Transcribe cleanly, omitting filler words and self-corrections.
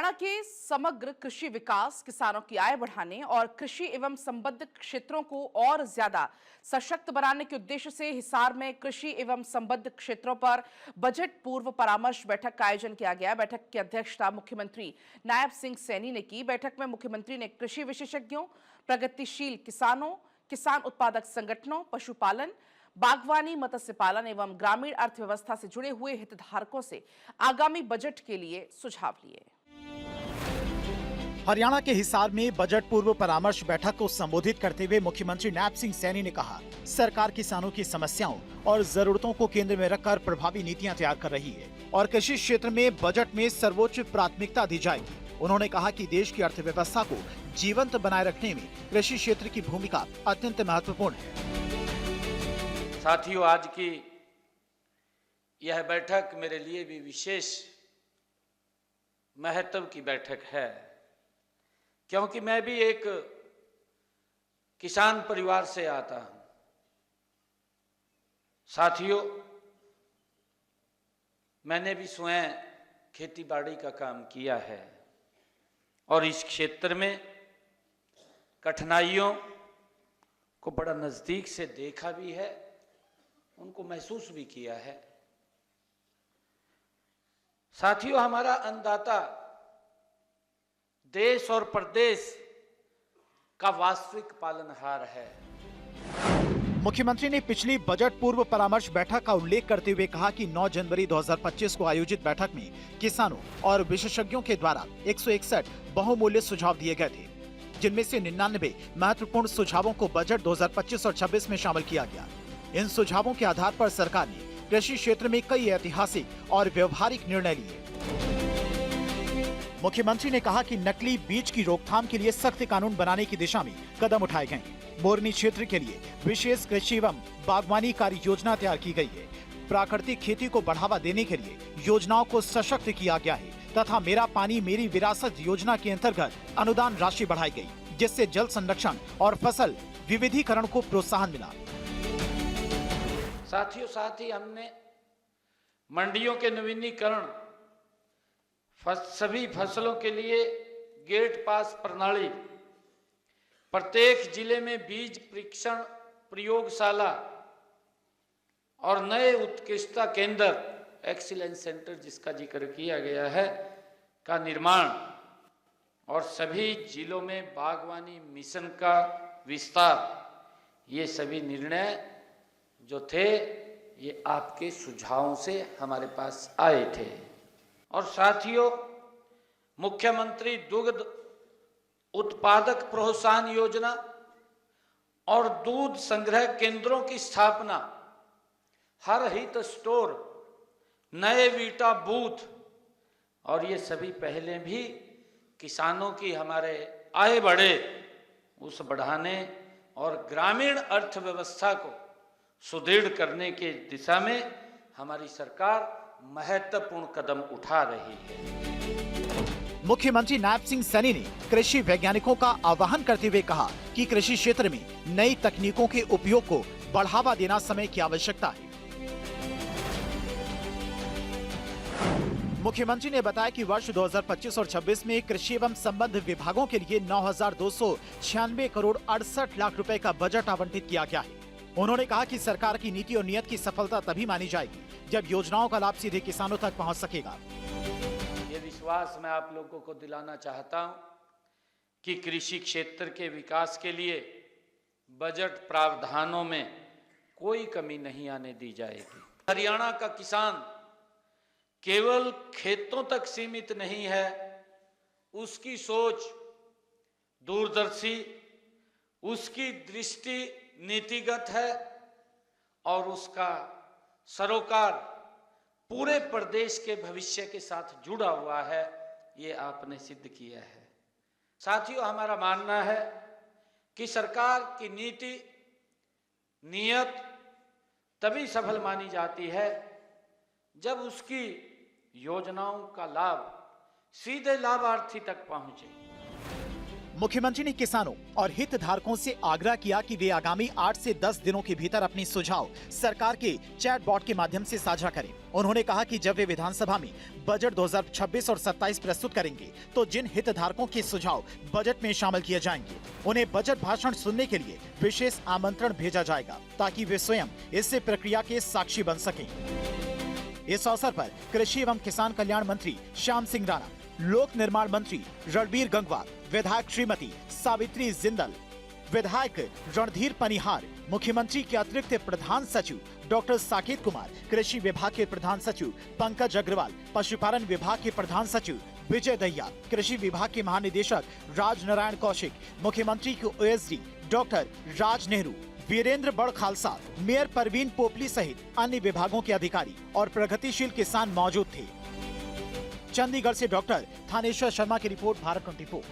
हरियाणा के समग्र कृषि विकास, किसानों की आय बढ़ाने और कृषि एवं संबद्ध क्षेत्रों को और ज्यादा सशक्त बनाने के उद्देश्य से हिसार में कृषि एवं संबद्ध क्षेत्रों पर बजट पूर्व परामर्श बैठक का आयोजन किया गया। बैठक की अध्यक्षता मुख्यमंत्री नायब सिंह सैनी ने की। बैठक में मुख्यमंत्री ने कृषि विशेषज्ञों, प्रगतिशील किसानों, किसान उत्पादक संगठनों, पशुपालन, बागवानी, मत्स्य पालन एवं ग्रामीण अर्थव्यवस्था से जुड़े हुए हितधारकों से आगामी बजट के लिए सुझाव लिए। हरियाणा के हिसार में बजट पूर्व परामर्श बैठक को संबोधित करते हुए मुख्यमंत्री नायब सिंह सैनी ने कहा, सरकार किसानों की समस्याओं और जरूरतों को केंद्र में रखकर प्रभावी नीतियां तैयार कर रही है और कृषि क्षेत्र में बजट में सर्वोच्च प्राथमिकता दी जाएगी। उन्होंने कहा कि देश की अर्थव्यवस्था को जीवंत बनाए रखने में कृषि क्षेत्र की भूमिका अत्यंत महत्वपूर्ण है। साथियों, आज की यह बैठक मेरे लिए भी विशेष महत्व की बैठक है, क्योंकि मैं भी एक किसान परिवार से आता हूं। साथियों, मैंने भी स्वयं खेती बाड़ी का काम किया है और इस क्षेत्र में कठिनाइयों को बड़ा नजदीक से देखा भी है, उनको महसूस भी किया है। साथियों, हमारा अन्नदाता देश और प्रदेश का वास्तविक पालनहार है। मुख्यमंत्री ने पिछली बजट पूर्व परामर्श बैठक का उल्लेख करते हुए कहा कि 9 जनवरी 2025 को आयोजित बैठक में किसानों और विशेषज्ञों के द्वारा 161 बहुमूल्य सुझाव दिए गए थे, जिनमें से 99 महत्वपूर्ण सुझावों को बजट 2025 और 26 में शामिल किया गया। इन सुझावों के आधार पर सरकार ने कृषि क्षेत्र में कई ऐतिहासिक और व्यवहारिक निर्णय लिए। मुख्यमंत्री ने कहा कि नकली बीज की रोकथाम के लिए सख्त कानून बनाने की दिशा में कदम उठाए गए हैं। मोरनी क्षेत्र के लिए विशेष कृषि एवं बागवानी कार्य योजना तैयार की गई है। प्राकृतिक खेती को बढ़ावा देने के लिए योजनाओं को सशक्त किया गया है तथा मेरा पानी मेरी विरासत योजना के अंतर्गत अनुदान राशि बढ़ाई गई, जिससे जल संरक्षण और फसल विविधीकरण को प्रोत्साहन मिला। साथियों, साथ ही हमने मंडियों के नवीनीकरण, सभी फसलों के लिए गेट पास प्रणाली, प्रत्येक जिले में बीज परीक्षण प्रयोगशाला और नए उत्कृष्टता केंद्र, एक्सीलेंस सेंटर जिसका जिक्र किया गया है, का निर्माण और सभी जिलों में बागवानी मिशन का विस्तार, ये सभी निर्णय जो थे ये आपके सुझावों से हमारे पास आए थे। और साथियों, मुख्यमंत्री दुग्ध उत्पादक प्रोत्साहन योजना और दूध संग्रह केंद्रों की स्थापना, हर हित स्टोर, नए वीटा बूथ, और ये सभी पहले भी किसानों की हमारे आय बढ़े उस बढ़ाने और ग्रामीण अर्थव्यवस्था को सुदृढ़ करने के दिशा में हमारी सरकार महत्वपूर्ण कदम उठा रही है। मुख्यमंत्री नायब सिंह सैनी ने कृषि वैज्ञानिकों का आह्वान करते हुए कहा कि कृषि क्षेत्र में नई तकनीकों के उपयोग को बढ़ावा देना समय की आवश्यकता है। मुख्यमंत्री ने बताया कि वर्ष 2025 और 26 में कृषि एवं संबद्ध विभागों के लिए 9,296 करोड़ 68 लाख रुपए का बजट आवंटित किया गया है। उन्होंने कहा कि सरकार की नीति और नियत की सफलता तभी मानी जाएगी जब योजनाओं का लाभ सीधे किसानों तक पहुंच सकेगा। ये विश्वास मैं आप लोगों को दिलाना चाहता हूं कि कृषि क्षेत्र के विकास के लिए बजट प्रावधानों में कोई कमी नहीं आने दी जाएगी। हरियाणा का किसान केवल खेतों तक सीमित नहीं है, उसकी सोच दूरदर्शी, उसकी दृष्टि नीतिगत है और उसका सरोकार पूरे प्रदेश के भविष्य के साथ जुड़ा हुआ है, ये आपने सिद्ध किया है। साथियों, हमारा मानना है कि सरकार की नीति, नियत तभी सफल मानी जाती है जब उसकी योजनाओं का लाभ सीधे लाभार्थी तक पहुंचे। मुख्यमंत्री ने किसानों और हितधारकों से आग्रह किया कि वे आगामी 8 से 10 दिनों के भीतर अपनी सुझाव सरकार के चैटबॉट के माध्यम से साझा करें। उन्होंने कहा कि जब वे विधानसभा में बजट 2026 और 27 प्रस्तुत करेंगे तो जिन हितधारकों के सुझाव बजट में शामिल किए जाएंगे उन्हें बजट भाषण सुनने के लिए विशेष आमंत्रण भेजा जाएगा ताकि वे स्वयं इस प्रक्रिया के साक्षी बन सकें। इस अवसर पर कृषि एवं किसान कल्याण मंत्री श्याम सिंह राणा, लोक निर्माण मंत्री रणबीर गंगवा, विधायक श्रीमती सावित्री जिंदल, विधायक रणधीर पनिहार, मुख्यमंत्री के अतिरिक्त प्रधान सचिव डॉक्टर साकेत कुमार, कृषि विभाग के प्रधान सचिव पंकज अग्रवाल, पशुपालन विभाग के प्रधान सचिव विजय दहिया, कृषि विभाग के महानिदेशक राज नारायण कौशिक, मुख्यमंत्री के ओएसडी डॉक्टर राज नेहरू, वीरेंद्र बड़ खालसा, मेयर परवीन पोपली सहित अन्य विभागों के अधिकारी और प्रगतिशील किसान मौजूद थे। चंडीगढ़ से डॉक्टर थानेश्वर शर्मा की रिपोर्ट, भारत 24।